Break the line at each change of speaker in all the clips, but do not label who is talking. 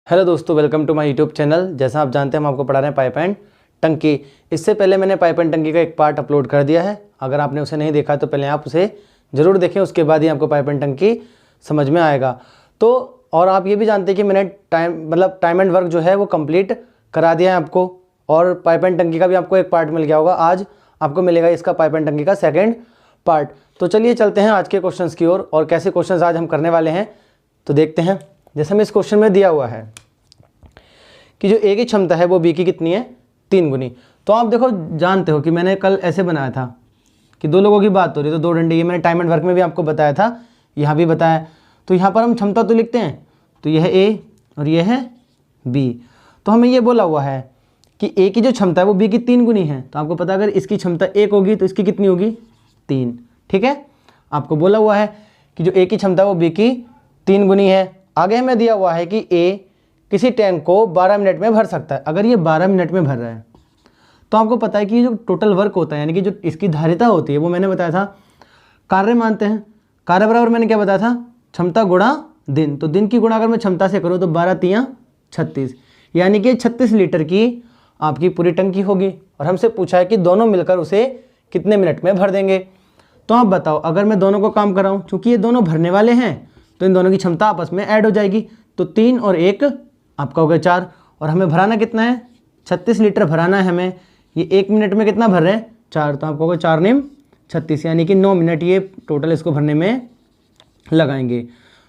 Hello दोस्तों, welcome to my YouTube channel. जैसा आप जानते हैं हम आपको पढ़ा रहे हैं पाइप एंड टंकी। इससे पहले मैंने पाइप एंड टंकी का एक पार्ट अपलोड कर दिया है। अगर आपने उसे नहीं देखा तो पहले आप उसे ज़रूर देखें, उसके बाद ही आपको पाइप एंड टंकी समझ में आएगा। तो और आप ये भी जानते हैं कि मैंने टाइम एंड वर्क जो है वो कंप्लीट करा दिया है आपको, और पाइप एंड टंकी का भी आपको एक पार्ट मिल गया होगा। आज आपको मिलेगा इसका पाइप एंड टंकी का सेकेंड पार्ट। तो चलिए चलते हैं आज के क्वेश्चंस की ओर, और कैसे क्वेश्चंस आज हम करने वाले हैं तो देखते हैं। जैसे हमें इस क्वेश्चन में दिया हुआ है कि जो ए की क्षमता है वो बी की कितनी है, 3 गुनी। तो आप देखो, जानते हो कि मैंने कल ऐसे बनाया था कि दो लोगों की बात हो रही है, तो दो डंडे, ये मैंने टाइम एंड वर्क में भी आपको बताया था, यहाँ भी बताया। तो यहाँ पर हम क्षमता तो लिखते हैं, तो यह है ए और यह है बी। तो हमें ये बोला हुआ है कि ए की जो क्षमता है वो बी की 3 गुनी है। तो आपको पता है अगर इसकी क्षमता 1 होगी तो इसकी कितनी होगी, 3। ठीक है, आपको बोला हुआ है कि जो ए की क्षमता है वो बी की 3 गुनी है। आगे हमें दिया हुआ है कि ए किसी टैंक को 12 मिनट में भर सकता है। अगर ये 12 मिनट में भर रहा है तो आपको पता है कि जो टोटल वर्क होता है, यानी कि जो इसकी धारिता होती है, वो मैंने बताया था कार्य मानते हैं। कार्य बराबर मैंने क्या बताया था, क्षमता गुणा दिन। तो दिन की गुणा अगर मैं क्षमता से करूँ तो 12 तियां 36, यानी कि 36 लीटर की आपकी पूरी टंकी होगी। और हमसे पूछा है कि दोनों मिलकर उसे कितने मिनट में भर देंगे। तो आप बताओ, अगर मैं दोनों को काम कराऊँ, चूँकि ये दोनों भरने वाले हैं तो इन दोनों की क्षमता आपस में ऐड हो जाएगी। तो 3 और 1 आपका हो गया 4, और हमें भराना कितना है, 36 लीटर भराना है हमें। ये 1 मिनट में कितना भर रहे हैं, 4। तो आपको होगा 4 निम 36, यानी कि 9 मिनट ये टोटल इसको भरने में लगाएंगे।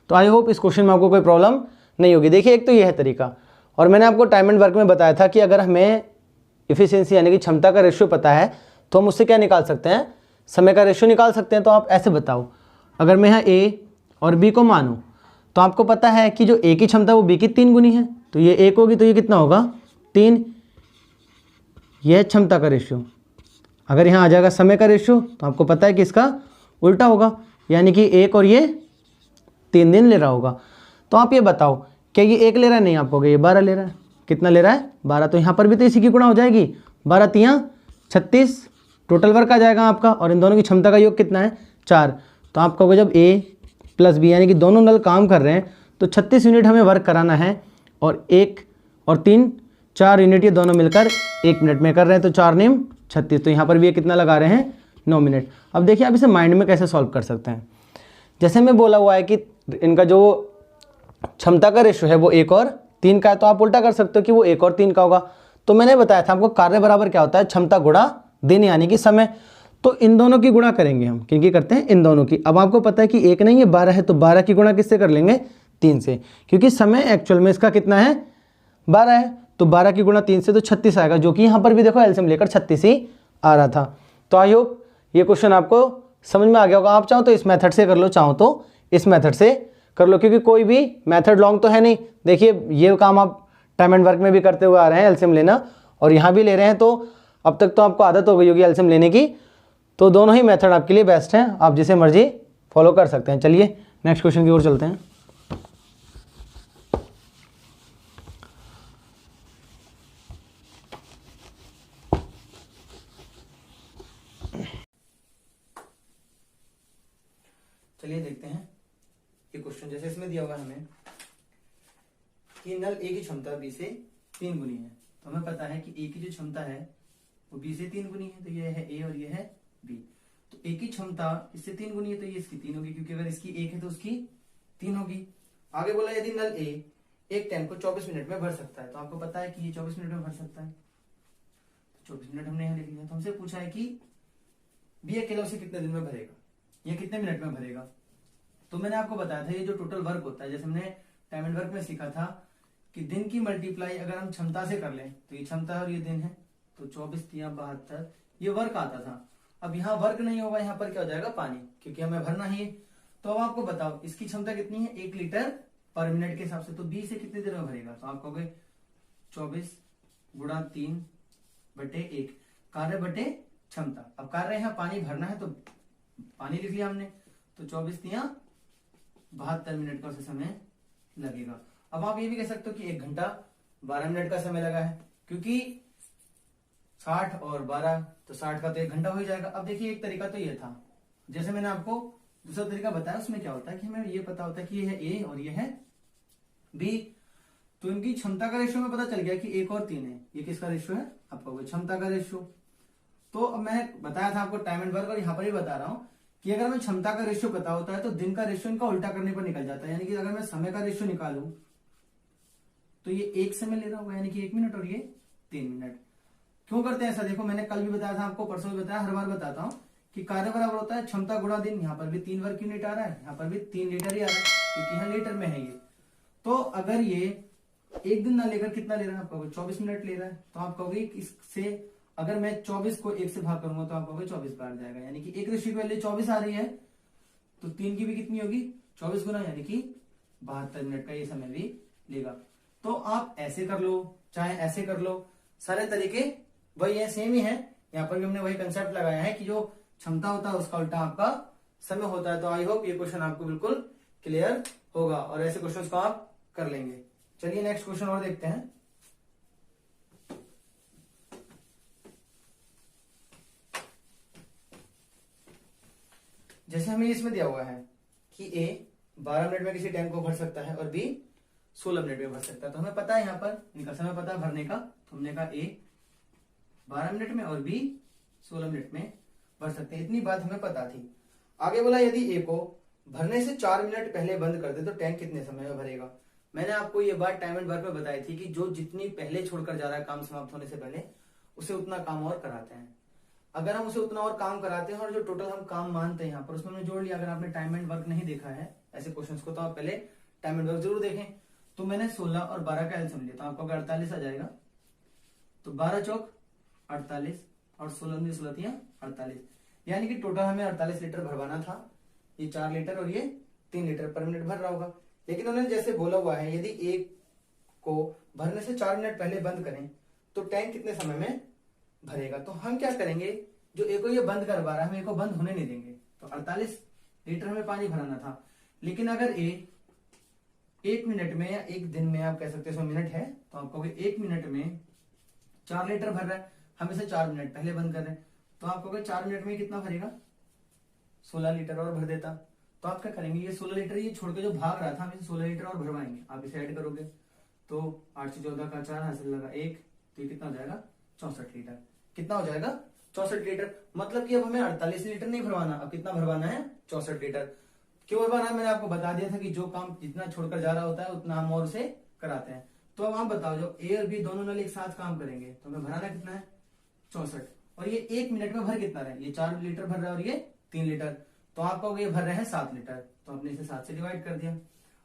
तो आई होप इस क्वेश्चन में आपको कोई प्रॉब्लम नहीं होगी। देखिए, एक तो यह है तरीका, और मैंने आपको टाइम एंड वर्क में बताया था कि अगर हमें इफिशियंसी यानी कि क्षमता का रेशियो पता है तो हम उससे क्या निकाल सकते हैं, समय का रेशियो निकाल सकते हैं। तो आप ऐसे बताओ, अगर मैं यहाँ ए और बी को मानूँ तो आपको पता है कि जो ए की क्षमता वो बी की 3 गुनी है। तो ये 1 होगी तो ये कितना होगा, 3। यह क्षमता का रेशियो। अगर यहाँ आ जाएगा समय का रेशियो तो आपको पता है कि इसका उल्टा होगा, यानी कि 1 और ये 3 दिन ले रहा होगा। तो आप ये बताओ, क्या ये 1 ले रहा है, नहीं आप कहोगे ये 12 ले रहा है। कितना ले रहा है, 12। तो यहाँ पर भी तो इसी की गुणा हो जाएगी, 12 तियां 36 टोटल वर्क आ जाएगा आपका, और इन दोनों की क्षमता का योग कितना है, 4। तो आप कहोगे जब ए प्लस बी यानी कि दोनों नल काम कर रहे हैं तो 36 यूनिट हमें वर्क कराना है, और 1 और 3 4 यूनिट ये दोनों मिलकर 1 मिनट में कर रहे हैं। तो 4 निम 36, तो यहाँ पर भी ये कितना लगा रहे हैं, 9 मिनट। अब देखिए आप इसे माइंड में कैसे सॉल्व कर सकते हैं। जैसे मैं बोला हुआ है कि इनका जो क्षमता का रेशियो है वो 1 और 3 का है, तो आप उल्टा कर सकते हो कि वो 1 और 3 का होगा। तो मैंने बताया था आपको कार्य बराबर क्या होता है, क्षमता गुणा दिन यानी कि समय। तो इन दोनों की गुणा करेंगे हम, किनकी करते हैं, इन दोनों की। अब आपको पता है कि 1 नहीं है 12 है, तो 12 की गुणा किससे कर लेंगे, 3 से, क्योंकि समय एक्चुअल में इसका कितना है, 12 है। तो 12 की गुणा 3 से तो 36 आएगा, जो कि यहाँ पर भी देखो एलसीएम लेकर 36 ही आ रहा था। तो आई होप ये क्वेश्चन आपको समझ में आ गया होगा। आप चाहो तो इस मेथड से कर लो, चाहो तो इस मेथड से कर लो, क्योंकि कोई भी मेथड लॉन्ग तो है नहीं। देखिए, ये काम आप टाइम एंड वर्क में भी करते हुए आ रहे हैं एलसीएम लेना, और यहाँ भी ले रहे हैं। तो अब तक तो आपको आदत हो गई होगी एलसीएम लेने की। तो दोनों ही मेथड आपके लिए बेस्ट हैं, आप जिसे मर्जी फॉलो कर सकते हैं। चलिए नेक्स्ट क्वेश्चन की ओर चलते हैं। चलिए देखते हैं ये क्वेश्चन। जैसे इसमें दिया हुआ है हमें कि नल ए की क्षमता बी से 3 गुनी है। तो हमें पता है कि ए की जो क्षमता है वो बी से 3 गुनी है, तो ये है ए और ये है बी। तो ए की क्षमता इससे 3 गुनी है तो ये इसकी 3 होगी, क्योंकि अगर इसकी 1 है तो उसकी 3 होगी। आगे बोला यदि नल ए एक टैंक को 24 मिनट में भर सकता है, तो आपको पता है कि ये 24 मिनट में भर सकता है। तो 24 मिनट हमने यहाँ लिख लिया। तो हमसे पूछा है कि बी अकेला उसे कितने दिन में भरेगा, ये कितने मिनट में भरेगा। तो मैंने आपको बताया था ये जो टोटल वर्क होता है, जैसे हमने टाइम एंड वर्क में सीखा था कि दिन की मल्टीप्लाई अगर हम क्षमता से कर लें, तो ये क्षमता है और ये दिन है, तो 24 तियां 72 ये वर्क आता था। अब यहाँ वर्क नहीं होगा, यहाँ पर क्या हो जाएगा, पानी, क्योंकि हमें भरना ही है। तो अब आपको बताओ इसकी क्षमता कितनी है, 1 लीटर पर मिनट के हिसाब से। तो 20 से कितनी देर में भरेगा, तो आप कहोगे 24 गुणा 3 बटे 1, कार्य बटे क्षमता। अब कार्य यहाँ पानी भरना है तो पानी लिख लिया हमने, तो 24 तियां 72 मिनट का उसे समय लगेगा। अब आप ये भी कह सकते हो कि 1 घंटा 12 मिनट का समय लगा है, क्योंकि 60 और 12 तो 60 का तो 1 घंटा हो ही जाएगा। अब देखिए, एक तरीका तो ये था, जैसे मैंने आपको दूसरा तरीका बताया, उसमें क्या होता है कि हमें ये पता होता है कि ये है ए और ये है बी। तो इनकी क्षमता का रेशियो में पता चल गया कि 1 और 3 है। ये किसका रेशियो है? आपका वो क्षमता का रेशियो। तो अब मैं बताया था आपको टाइम एंड वर्क, और यहां पर भी बता रहा हूं कि अगर हमें क्षमता का रेशियो पता होता है तो दिन का रेशियो इनका उल्टा करने पर निकल जाता है। यानी कि अगर मैं समय का रेशियो निकालूं तो ये 1 समय ले रहा होगा, यानी कि 1 मिनट, और ये 3 मिनट। क्यों करते हैं ऐसा? देखो मैंने कल भी बताया था आपको, परसों भी बताया, हर बार बताता हूं कि कार्य बराबर होता है क्षमता गुणा दिन। यहां पर भी 3 वर्ग यूनिट आ रहा है, यहां पर भी 3 लीटर ही आ रहा है, क्योंकि यहां लीटर में है ये। तो अगर ये एक दिन ना लेकर कितना ले रहा है? आप कहोगे 24 मिनट ले रहा है, तो आप कहोगे इससे अगर मैं 24 को 1 से भाग करूंगा तो आप कहोगे 24 बार जाएगा, यानी कि एक रेशियो की वैल्यू 24 आ रही है, तो 3 की भी कितनी होगी? 24 गुना, यानी कि 72 मिनट का ये समय भी लेगा। तो आप ऐसे कर लो चाहे ऐसे कर लो, सारे तरीके वही है, सेम ही है। यहां पर भी हमने वही कंसेप्ट लगाया है कि जो क्षमता होता है उसका उल्टा आपका समय होता है। तो आई होप ये क्वेश्चन आपको बिल्कुल क्लियर होगा, और ऐसे क्वेश्चंस को आप कर लेंगे। चलिए नेक्स्ट क्वेश्चन और देखते हैं। जैसे हमें इसमें दिया हुआ है कि ए 12 मिनट में किसी टैंक को भर सकता है और बी 16 मिनट में भर सकता है। तो हमें पता है यहां पर इनका समय पता है भरने का, तो हमने कहा ए 12 मिनट में और बी 16 मिनट में भर सकते हैं। इतनी बात हमें पता थी। आगे बोला यदि ए को भरने से 4 मिनट पहले बंद कर दे तो टैंक कितने समय में भरेगा। मैंने आपको ये बात टाइम एंड वर्क में बताई थी कि जो जितनी पहले छोड़कर जा रहा है काम समाप्त होने से पहले, उसे उतना काम और कराते हैं। अगर हम उसे उतना और काम कराते हैं और जो टोटल हम काम मानते हैं यहाँ पर उसमें हमने जोड़ लिया। अगर आपने टाइम एंड वर्क नहीं देखा है ऐसे क्वेश्चंस को, तो आप पहले टाइम एंड वर्क जरूर देखें। तो मैंने 16 और 12 का एलसीएम लिया, तो आपको 48 आ जाएगा। तो 12 चौक 48 और 16 16 48, यानी कि टोटल हमें 48 लीटर भरवाना था। ये 4 लीटर और ये 3 लीटर पर मिनट भर रहा होगा। लेकिन उन्होंने जैसे बोला हुआ है यदि एक को भरने से 4 मिनट पहले बंद करें तो टैंक कितने समय में भरेगा। तो हम क्या करेंगे, जो ए को ये बंद करवा रहा है हम ए को बंद होने नहीं देंगे। तो 48 लीटर हमें पानी भराना था, लेकिन अगर ए 1 मिनट में या 1 दिन में, आप कह सकते हो मिनट है, तो आप कहोगे 1 मिनट में 4 लीटर भर रहा है, हम इसे 4 मिनट पहले बंद कर रहे हैं, तो आप कहोगे 4 मिनट में कितना भरेगा? 16 लीटर और भर देता। तो आप क्या करेंगे, ये 16 लीटर ये छोड़ के जो भाग रहा था हम इसे 16 लीटर और भरवाएंगे। आप इसे ऐड करोगे तो 8 से 14 का 4 हासिल लगा 1, तो ये कितना हो जाएगा? 64 लीटर। कितना हो जाएगा? 64 लीटर। मतलब कि अब हमें 48 लीटर नहीं भरवाना, अब कितना भरवाना है? 64 लीटर। क्यों भरवाना है मैंने आपको बता दिया था कि जो काम जितना छोड़कर जा रहा होता है उतना हम और उसे कराते हैं। तो अब आप बताओ, जब ए और बी दोनों नल एक साथ काम करेंगे तो हमें भराना कितना है? 64। और ये 1 मिनट में भर कितना रहा है? ये 4 लीटर भर रहा है और ये 3 लीटर, तो आपको ये भर रहे हैं 7 लीटर। तो आपने इसे 7 से डिवाइड कर दिया।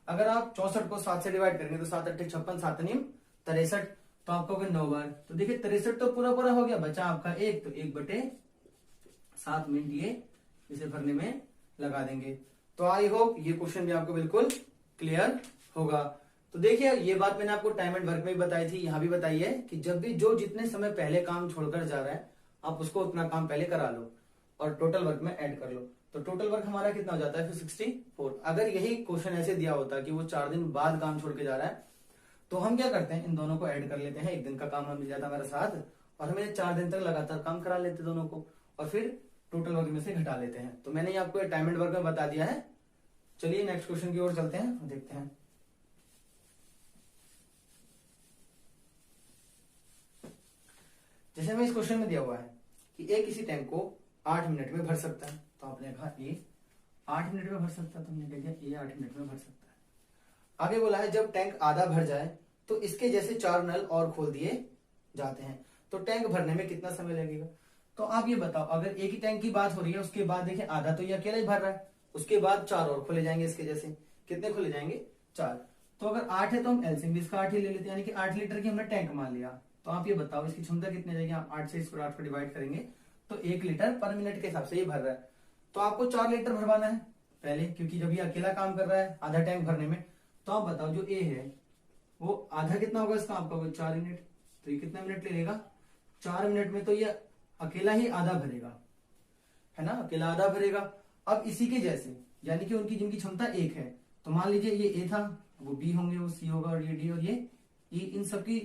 अगर आप 64 को 7 से डिवाइड करेंगे तो 7 8 56, 7 नीम 63, तो आपको 9 बार। तो देखिए 63 तो पूरा पूरा हो गया, बचा आपका 1, तो 1/7 मिनट ये इसे भरने में लगा देंगे। तो आई होप ये क्वेश्चन भी आपको बिल्कुल क्लियर होगा। तो देखिए ये बात मैंने आपको टाइम एंड वर्क में भी बताई थी, यहां भी बताई है कि जब भी जो जितने समय पहले काम छोड़कर जा रहा है आप उसको उतना काम पहले करा लो और टोटल वर्क में ऐड कर लो। तो टोटल वर्क हमारा कितना हो जाता है फिर? 64। अगर यही क्वेश्चन ऐसे दिया होता कि वो 4 दिन बाद काम छोड़ के जा रहा है, तो हम क्या करते हैं, इन दोनों को ऐड कर लेते हैं। 1 दिन का काम मिल जाता हमारे साथ और हमें 4 दिन तक लगातार काम करा लेते दोनों को, और फिर टोटल वर्क में से घटा लेते हैं। तो मैंने आपको टाइम एंड वर्क में बता दिया है। चलिए नेक्स्ट क्वेश्चन की ओर चलते हैं और देखते हैं। जैसे हमें इस क्वेश्चन में दिया हुआ है कि ए किसी टैंक को 8 मिनट में भर सकता है, तो आपने कहा ए 8 मिनट में भर सकता है, तो हमने कह दिया ए 8 मिनट में भर सकता है। आगे बोला है जब टैंक आधा भर जाए तो इसके जैसे 4 नल और खोल दिए जाते हैं, तो टैंक भरने में कितना समय लगेगा। तो आप ये बताओ, अगर एक ही टैंक की बात हो रही है, उसके बाद देखिए आधा तो ये अकेला ही भर रहा है, उसके बाद 4 और खोले जाएंगे इसके जैसे। कितने खोले जाएंगे? 4। तो अगर 8 है तो हम एलसीएम भी इसका 8 ही ले लेते हैं, यानी कि 8 लीटर की हमने टैंक मान लिया। तो आप ये बताओ इसकी क्षमता कितनी जाएगी? आप 8 से इसको 8 को डिवाइड करेंगे तो 1 लीटर पर मिनट के हिसाब से ये भर रहा है। तो आपको 4 लीटर भरवाना है पहले, क्योंकि जब ये अकेला काम कर रहा है आधा टैंक भरने में। तो आप बताओ जो ए है वो आधा कितना होगा इसका? आपका 4 मिनट, तो ये कितना मिनट ले लेगा? 4 मिनट में तो ये अकेला ही आधा भरेगा, है ना, अकेला आधा भरेगा। अब इसी के जैसे, यानी कि उनकी जिनकी क्षमता 1 है, तो मान लीजिए ये ए था, वो बी होंगे, वो सी होगा, और ये डी और ये ई, इन सबकी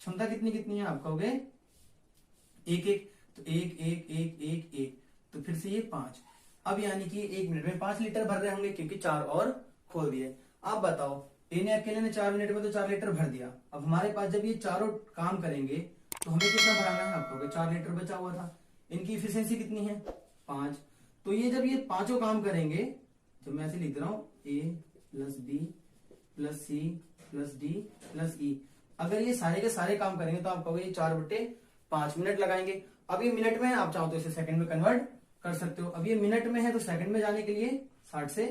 क्षमता कितनी कितनी है? आप कहोगे 1 1, तो 1 1 1 1 1, तो फिर से ये 5। अब यानी कि 1 मिनट में 5 लीटर भर रहे होंगे, क्योंकि 4 और खोल दिए। आप बताओ ए ने अकेले ने 4 मिनट में तो 4 लीटर भर दिया। अब हमारे पास जब ये चारों काम करेंगे तो हमें कितना भराना है, आपको 4 लीटर बचा हुआ था। इनकी इफिशियंसी कितनी है, 5। तो ये जब ये पांचों काम करेंगे, तो मैं ऐसे लिख रहा हूं A plus B plus C plus D plus E. अगर ये सारे के सारे काम करेंगे तो आप कहोगे 4/5 मिनट लगाएंगे। अब ये मिनट में है, आप चाहो तो इसे सेकंड में कन्वर्ट कर सकते हो। अब ये मिनट में है तो सेकंड में जाने के लिए 60 से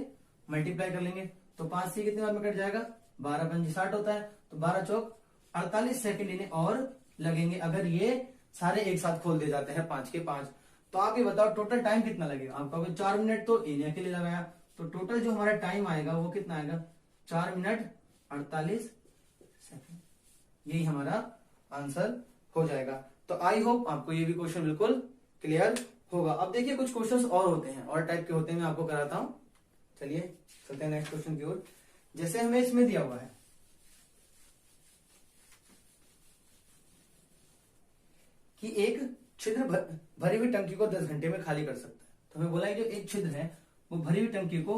मल्टीप्लाई कर लेंगे, तो 5 से कितने बार में कट जाएगा, 12 पंजी 60 होता है, तो 12 चौक 48 सेकंड इन्हें और लगेंगे अगर ये सारे एक साथ खोल दे जाते हैं 5 के 5। तो आप ये बताओ टोटल टाइम कितना लगेगा। आप कहोगे 4 मिनट तो ए के लिए लगाया, तो टोटल जो हमारा टाइम आएगा वो कितना आएगा, 4 मिनट 48 सेकंड। यही हमारा आंसर हो जाएगा। तो आई होप आपको ये भी क्वेश्चन बिल्कुल क्लियर होगा। अब देखिए कुछ क्वेश्चंस और होते हैं, और टाइप के होते हैं, मैं आपको कराता हूं। चलिए चलते हैं नेक्स्ट क्वेश्चन की ओर। जैसे हमें इसमें दिया हुआ है कि एक छिद्र भरी हुई टंकी को 10 घंटे में खाली कर सकता है। तो हमें बोला है जो एक छिद्र है वो भरी हुई टंकी को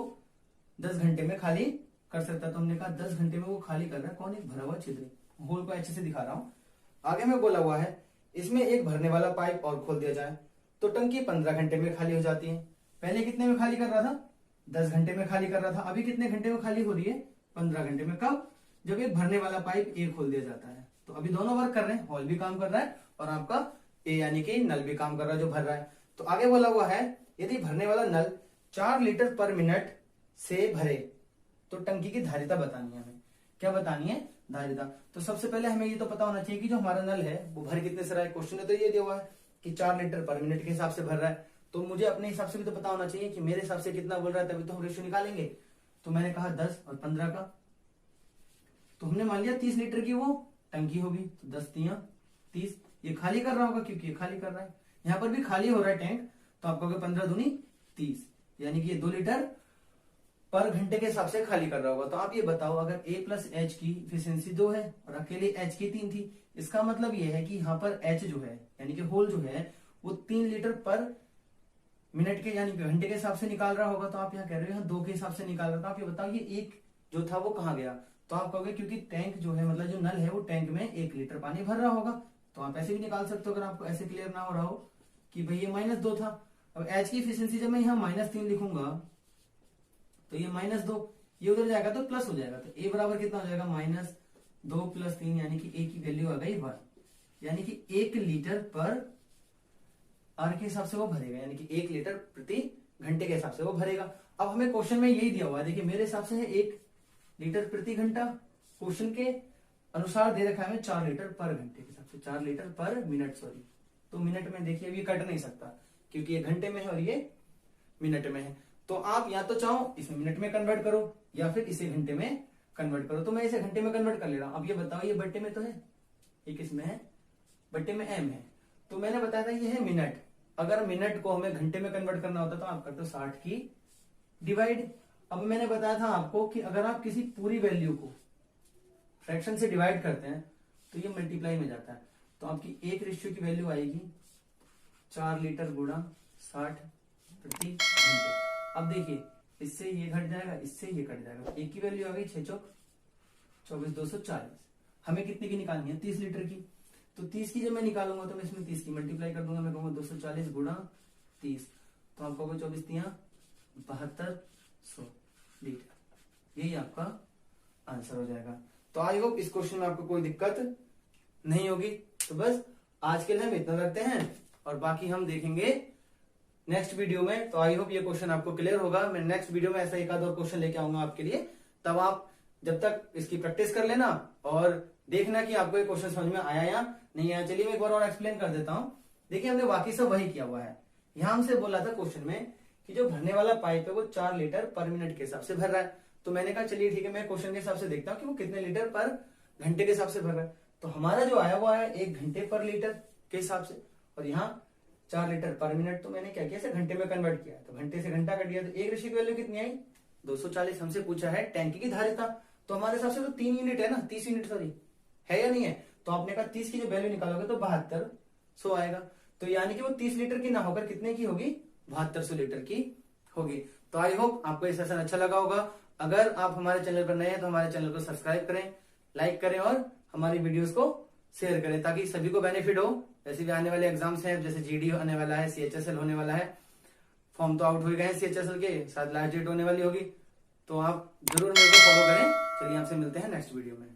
10 घंटे में खाली कर सकता है। तो हमने कहा 10 घंटे में वो खाली कर रहा है कौन, एक भरा हुआ छिद्र। होल को अच्छे से दिखा रहा हूं। आगे में बोला हुआ है इसमें एक भरने वाला पाइप और खोल दिया जाए तो टंकी 15 घंटे में खाली हो जाती है। पहले कितने में खाली कर रहा था, 10 घंटे में खाली कर रहा था। अभी कितने घंटे में खाली हो रही है, 15 घंटे में। कब, जब एक भरने वाला पाइप ए खोल दिया जाता है। तो अभी दोनों वर्क कर रहे हैं, हॉल भी काम कर रहा है और आपका ए यानी कि नल भी काम कर रहा है जो भर रहा है। तो आगे बोला हुआ है यदि भरने वाला नल 4 लीटर पर मिनट से भरे तो टंकी की धारिता बतानी है। हमें क्या बतानी है, धारिता। तो सबसे पहले हमें ये तो पता होना चाहिए कि जो हमारा नल है वो भर कितने से रहा है। क्वेश्चन में तो ये दिया हुआ है कि 4 लीटर पर मिनट के हिसाब से भर रहा है। तो मुझे अपने हिसाब से भी तो पता होना चाहिए कि मेरे हिसाब से कितना बोल रहा है, तभी तो हम रेशियो निकालेंगे। तो मैंने कहा 10 और 15 का, तो हमने मान लिया 30 लीटर की वो टंकी होगी। तो 10 तियां 30, ये खाली कर रहा होगा क्योंकि ये खाली कर रहा है। यहां पर भी खाली हो रहा है टैंक, तो आप कहोगे 15 दूनी 30, यानी कि ये 2 लीटर पर घंटे के हिसाब से खाली कर रहा होगा। तो आप ये बताओ अगर A प्लस एच की इफिशियंसी 2 है और अकेले H की 3 थी, इसका मतलब ये है कि यहाँ पर H जो है यानी कि होल जो है वो 3 लीटर पर मिनट के यानी कि घंटे के हिसाब से निकाल रहा होगा। तो आप यहाँ कह रहे हो यहाँ 2 के हिसाब से निकाल रहा था। आप ये बताओ ये एक जो था वो कहाँ गया। तो आप कहोगे क्योंकि टैंक जो है मतलब जो नल है वो टैंक में 1 लीटर पानी भर रहा होगा। तो आप ऐसे भी निकाल सकते हो अगर आपको ऐसे क्लियर ना हो रहा हो कि भाई ये -2 था। अब H की इफिशियंसी जब मैं यहाँ -3 लिखूंगा तो ये -2, ये उधर जाएगा तो प्लस हो जाएगा। तो A बराबर कितना हो जाएगा, -2 + 3, यानी कि A की वैल्यू आ गई 1, यानी कि 1 लीटर पर आर के हिसाब से वो भरेगा, यानी कि 1 लीटर प्रति घंटे के हिसाब से वो भरेगा। अब हमें क्वेश्चन में यही दिया हुआ है, देखिए मेरे हिसाब से है 1 लीटर प्रति घंटा, क्वेश्चन के अनुसार दे रखा है हमें 4 लीटर पर घंटे के हिसाब से, 4 लीटर पर मिनट, सॉरी। तो मिनट में देखिए ये कट नहीं सकता क्योंकि ये घंटे में है और ये मिनट में है। तो आप या तो चाहो इसे मिनट में कन्वर्ट करो या फिर इसे घंटे में कन्वर्ट करो। तो मैं इसे घंटे में कन्वर्ट कर ले रहा हूं। अब ये बताओ ये बट्टे में तो है, ये किसमें है, बट्टे में m है। तो मैंने बताया था ये है मिनट। अगर मिनट को हमें घंटे में कन्वर्ट करना होता तो आप करते हो 60 की डिवाइड। अब मैंने बताया था आपको कि अगर आप किसी पूरी वैल्यू को फ्रैक्शन से डिवाइड करते हैं तो ये मल्टीप्लाई में जाता है। तो आपकी 1 की वैल्यू आएगी 4 लीटर गुणा 60 प्रति घंटे। अब देखिए इससे ये घट जाएगा, इससे ये कट जाएगा। एक की वैल्यू आ गई 6 चौक 24, 240। हमें कितने की निकालनी है, 30 लीटर की। तो 30 की जब मैं निकालूंगा तो मैं इसमें 30 की मल्टीप्लाई कर दूंगा। मैं कहूंगा 240 गुणा 30, तो आप कहोगे 24 तियां 7200 लीटर। यही आपका आंसर हो जाएगा। तो आई होप इस क्वेश्चन में आपको कोई दिक्कत नहीं होगी। तो बस आज के लिए हम इतना रखते हैं और बाकी हम देखेंगे नेक्स्ट वीडियो में। तो आई होप ये क्वेश्चन आपको क्लियर होगा। मैं नेक्स्ट वीडियो में ऐसा एक आध और क्वेश्चन लेके आऊंगा आपके लिए। तब आप जब तक इसकी प्रैक्टिस कर लेना और देखना कि आपको ये क्वेश्चन समझ में आया या नहीं आया। चलिए मैं एक बार और एक्सप्लेन कर देता हूं। देखिए हमने बाकी सब वही किया हुआ है। यहां हमसे बोला था क्वेश्चन में कि जो भरने वाला पाइप है वो 4 लीटर पर मिनट के हिसाब से भर रहा है। तो मैंने कहा चलिए ठीक है, मैं क्वेश्चन के हिसाब से देखता हूँ कि वो कितने लीटर पर घंटे के हिसाब से भर रहा है। तो हमारा जो आया वो आया 1 घंटे पर लीटर के हिसाब से, और यहाँ 4 लीटर पर मिनट। तो मैंने क्या किया, इसे घंटे में कन्वर्ट किया। तो घंटे से घंटा कट गया तो 1 की वैल्यू कितनी आई, 240। हमसे पूछा है टैंकी की धारिता, तो हमारे हिसाब से तो 3 यूनिट है ना, 30 यूनिट सॉरी है या नहीं है। तो आपने कहा 30 की जो वैल्यू निकालोगे तो 7200 आएगा। तो यानी कि वो 30 लीटर की ना होकर कितने की होगी, 7200 लीटर की होगी। तो आई होप आपको ये सेशन अच्छा लगा होगा। अगर आप हमारे चैनल पर नए हैं तो हमारे चैनल को सब्सक्राइब करें, लाइक करें और हमारी वीडियोस को शेयर करें ताकि सभी को बेनिफिट हो। वैसे भी आने वाले एग्जाम्स हैं, जैसे जीडी होने वाला है, CHSL होने वाला है, फॉर्म तो आउट हो गए हैं CHSL के, शायद लास्ट डेट होने वाली होगी, तो आप जरूर मेरे को फॉलो करें। चलिए आपसे मिलते हैं नेक्स्ट वीडियो में।